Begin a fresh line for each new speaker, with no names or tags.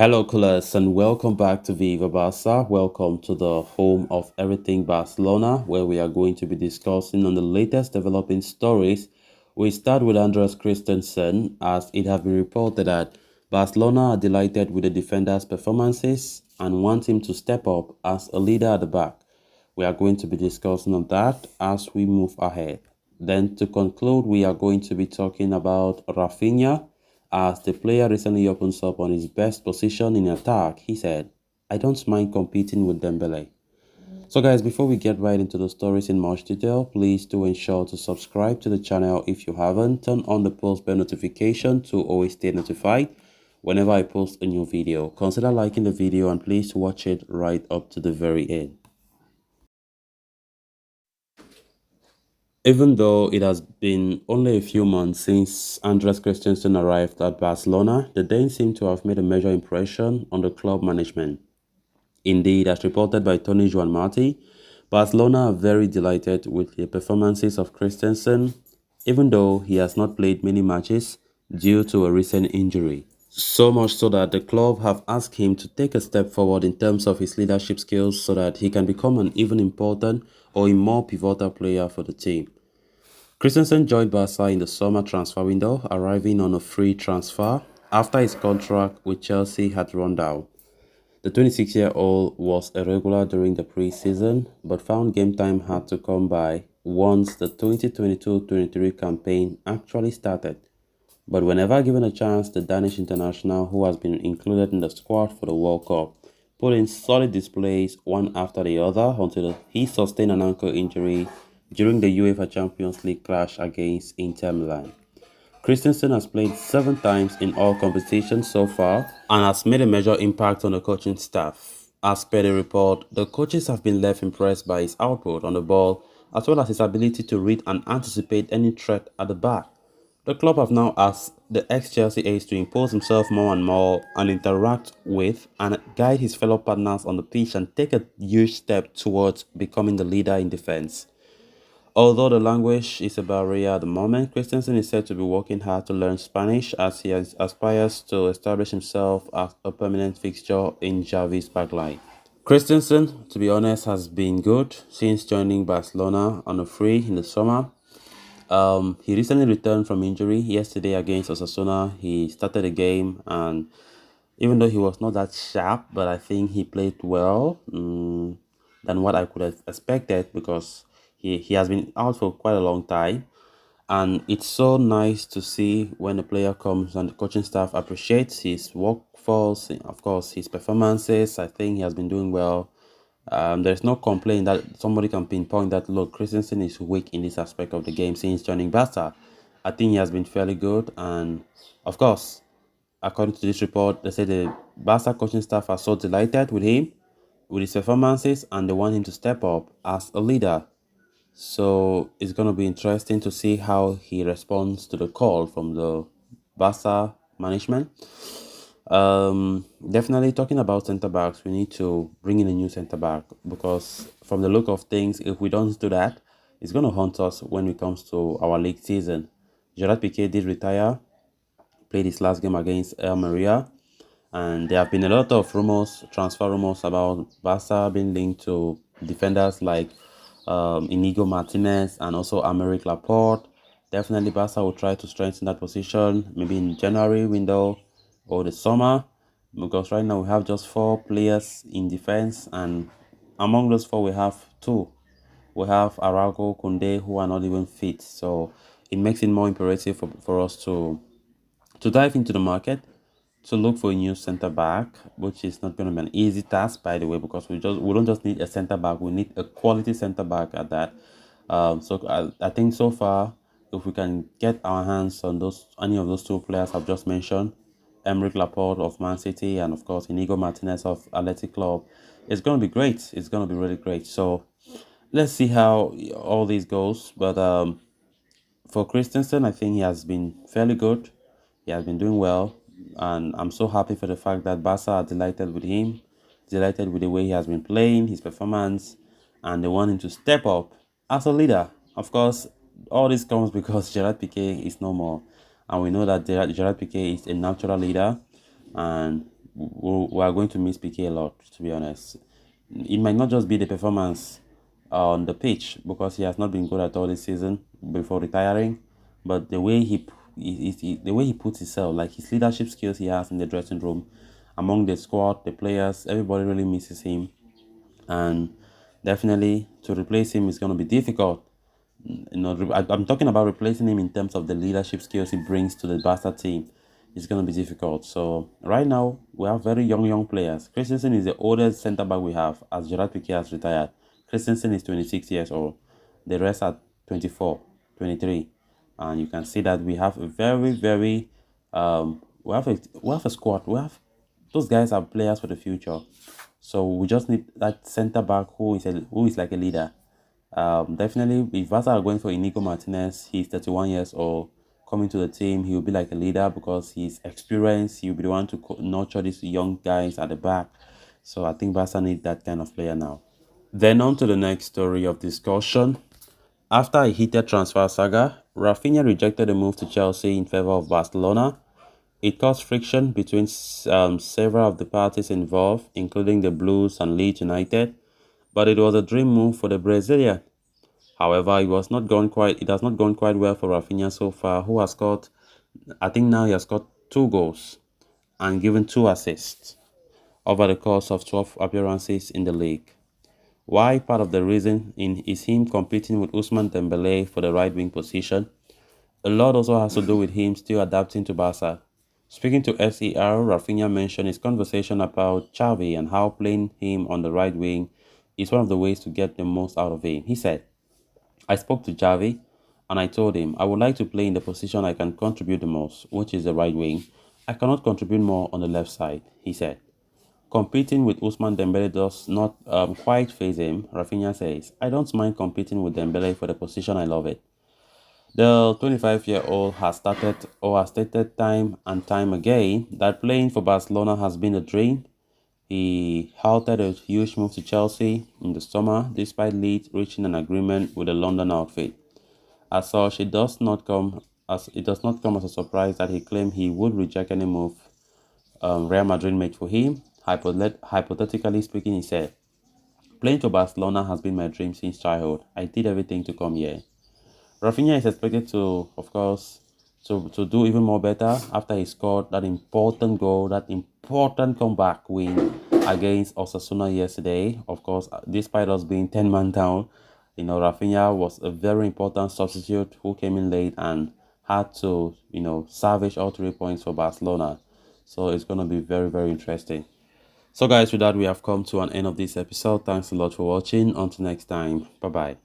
Hello, Coolers, and welcome back to Viva Barca. Welcome to the home of everything Barcelona, where we are going to be discussing on the latest developing stories. We start with Andres Christensen, as it has been reported that Barcelona are delighted with the defender's performances and want him to step up as a leader at the back. We are going to be discussing on that as we move ahead. Then to conclude, we are going to be talking about Raphinha as the player recently opens up on his best position in attack. He said, I don't mind competing with Dembele. So guys, before we get right into the stories in much detail, please do ensure to subscribe to the channel if you haven't. Turn on the post bell notification to always stay notified whenever I post a new video. Consider liking the video and please watch it right up to the very end. Even though it has been only a few months since Andres Christensen arrived at Barcelona, the Danes seem to have made a major impression on the club management. Indeed, as reported by Tony Juan Marti, Barcelona are very delighted with the performances of Christensen, even though he has not played many matches due to a recent injury. So much so that the club have asked him to take a step forward in terms of his leadership skills so that he can become an even important or a more pivotal player for the team. Christensen joined Barca in the summer transfer window, arriving on a free transfer after his contract with Chelsea had run down. The 26-year-old was a regular during the pre-season, but found game time had to come by once the 2022-23 campaign actually started. But whenever given a chance, the Danish international, who has been included in the squad for the World Cup, put in solid displays one after the other until he sustained an ankle injury during the UEFA Champions League clash against Inter Milan. Christensen has played 7 times in all competitions so far and has made a major impact on the coaching staff. As per the report, the coaches have been left impressed by his output on the ball as well as his ability to read and anticipate any threat at the back. The club have now asked the ex-Chelsea ace to impose himself more and more and interact with and guide his fellow partners on the pitch and take a huge step towards becoming the leader in defense. Although the language is a barrier at the moment, Christensen is said to be working hard to learn Spanish as he aspires to establish himself as a permanent fixture in Xavi's backline. Christensen, to be honest, has been good since joining Barcelona on a free in the summer. He recently returned from injury yesterday against Osasuna. He started the game, and even though he was not that sharp, but I think he played well than what I could have expected because he has been out for quite a long time. And it's so nice to see when a player comes and the coaching staff appreciates his workforce, of course, his performances. I think he has been doing well. There's no complaint that somebody can pinpoint that, look, Christensen is weak in this aspect of the game since joining Barca. I think he has been fairly good. And of course, according to this report, they say the Barca coaching staff are so delighted with him, with his performances, and they want him to step up as a leader. So it's going to be interesting to see how he responds to the call from the Barca management. Definitely talking about centre backs, we need to bring in a new centre back because from the look of things, if we don't do that, it's going to haunt us when it comes to our league season. Gerard Piqué did retire, played his last game against Almeria, and there have been a lot of rumors, transfer rumors about Barca being linked to defenders like Inigo Martinez and also Americ Laporte. Definitely Barca will try to strengthen that position, maybe in January window or the summer, because right now we have just 4 players in defense, and among those 4 we have 2. We have Araujo, Koundé, who are not even fit, so it makes it more imperative for us to dive into the market to look for a new center back, which is not going to be an easy task, by the way, because we don't just need a center back, we need a quality center back at that. So I think so far, if we can get our hands on any of those 2 players I've just mentioned, Emerick Laporte of Man City and of course Inigo Martinez of Athletic Club, it's going to be great. It's going to be really great. So let's see how all this goes. But for Christensen, I think he has been fairly good. He has been doing well, and I'm so happy for the fact that Barca are delighted with him, delighted with the way he has been playing, his performance, and they want him to step up as a leader. Of course, all this comes because Gerard Piqué is no more, and we know that Gerard Piqué is a natural leader, and we are going to miss Piqué a lot, to be honest. It might not just be the performance on the pitch because he has not been good at all this season before retiring, but the way the way he puts himself, like his leadership skills he has in the dressing room, among the squad, the players, everybody really misses him, and definitely to replace him is going to be difficult. I'm talking about replacing him in terms of the leadership skills he brings to the Barca team. It's going to be difficult. So right now we have very young players. Christensen is the oldest centre back we have, as Gerard Piqué has retired. Christensen is 26 years old. The rest are 24, 23, and you can see that we have a very we have a squad. We have those guys are players for the future. So we just need that centre back who is like a leader. Definitely, if Barca are going for Inigo Martinez, he's 31 years old. Coming to the team, he will be like a leader because he's experienced. He'll be the one to nurture these young guys at the back. So I think Barca need that kind of player now. Then on to the next story of discussion. After a heated transfer saga, Raphinha rejected a move to Chelsea in favor of Barcelona. It caused friction between several of the parties involved, including the Blues and Leeds United, but it was a dream move for the Brazilian. However, it has not gone quite well for Raphinha so far, who has scored, I think now he has scored 2 goals and given 2 assists over the course of 12 appearances in the league. Why? Part of the reason is him competing with Ousmane Dembele for the right wing position. A lot also has to do with him still adapting to Barca. Speaking to SER, Raphinha mentioned his conversation about Xavi and how playing him on the right wing is one of the ways to get the most out of him. He said, I spoke to Xavi and I told him I would like to play in the position I can contribute the most, which is the right wing. I cannot contribute more on the left side, he said. Competing with Ousmane Dembele does not quite faze him, Raphinha says. I don't mind competing with Dembele for the position, I love it. The 25-year-old has stated time and time again that playing for Barcelona has been a dream. He halted a huge move to Chelsea in the summer despite Leeds reaching an agreement with the London outfit. As such, it does not come as a surprise that he claimed he would reject any move Real Madrid made for him. Hypothetically speaking, he said, playing for Barcelona has been my dream since childhood. I did everything to come here. Raphinha is expected to, of course, to do even more better after he scored that important goal, that important comeback win against Osasuna yesterday. Of course, despite us being 10-man down, Raphinha was a very important substitute who came in late and had to, salvage all 3 points for Barcelona. So it's going to be very interesting. So guys, with that, we have come to an end of this episode. Thanks a lot for watching. Until next time, bye-bye.